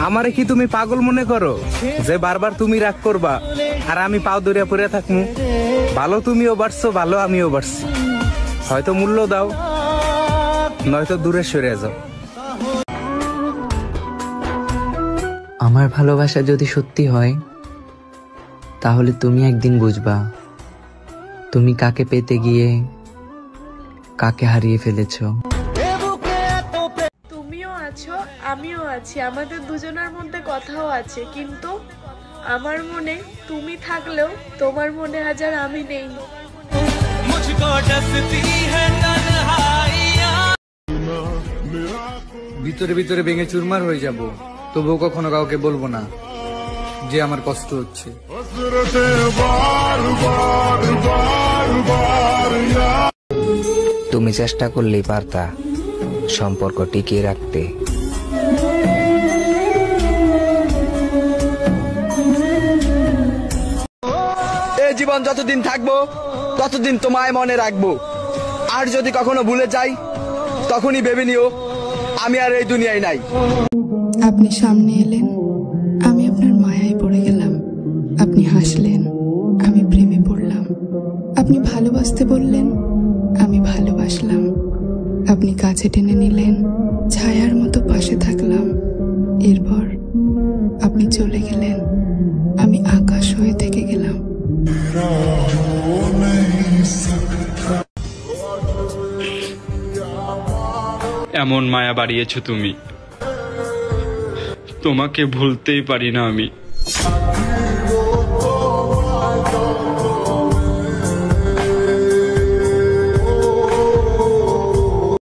আমারে কি তুমি পাগল মনে করো যে বারবার তুমি রাগ করবা আর আমি পাও দরিয়া পড়ে থাকবো? ভালো তুমিও বাড়ছো, ভালো আমিও বাড়ছি। হয়তো মূল্য দাও, নয়তো দূরে সরে যাও। আমার ভালোবাসা যদি সত্যি হয় তাহলে তুমি একদিন বুঝবা তুমি কাকে পেতে গিয়ে কাকে হারিয়ে ফেলেছো। তুমিও আছো, আমিও আছি, আমাদের দুজনের মধ্যে কথাও আছে, কিন্তু আমার মনে তুমি থাকলেও তোমার মনে হাজার আমি নেই। ভিতরে ভিতরে ভেঙে চুরমার হয়ে যাব, তবুও কখনো কাউকে বলবো না যে আমার কষ্ট হচ্ছে। তুমি চেষ্টা করলেই পারতা সম্পর্ক টিকিয়ে রাখতে। এই জীবন যতদিন থাকবো ততদিন তোমায় মনে রাখবো, আর যদি কখনো ভুলে যাই তখনই ভেবে নিও আমি আর এই দুনিয়ায় নাই। আপনি সামনে এলেন, আমি আপনার মায়ায় পড়ে গেলাম। আপনি হাসলেন, আমি প্রেমে পড়লাম। আপনি ভালোবাসতে বললেন, আমি ভালোবাসলাম। আপনি কাছে টেনে নিলেন, ছায়ার মতো পাশে থাকলাম। এরপর আপনি চলে গেলেন, আমি আকাশ হয়ে থেকে গেলাম। এমন মায়া বাড়িয়েছো তুমি, তোমাকে ভুলতেই পারি না আমি।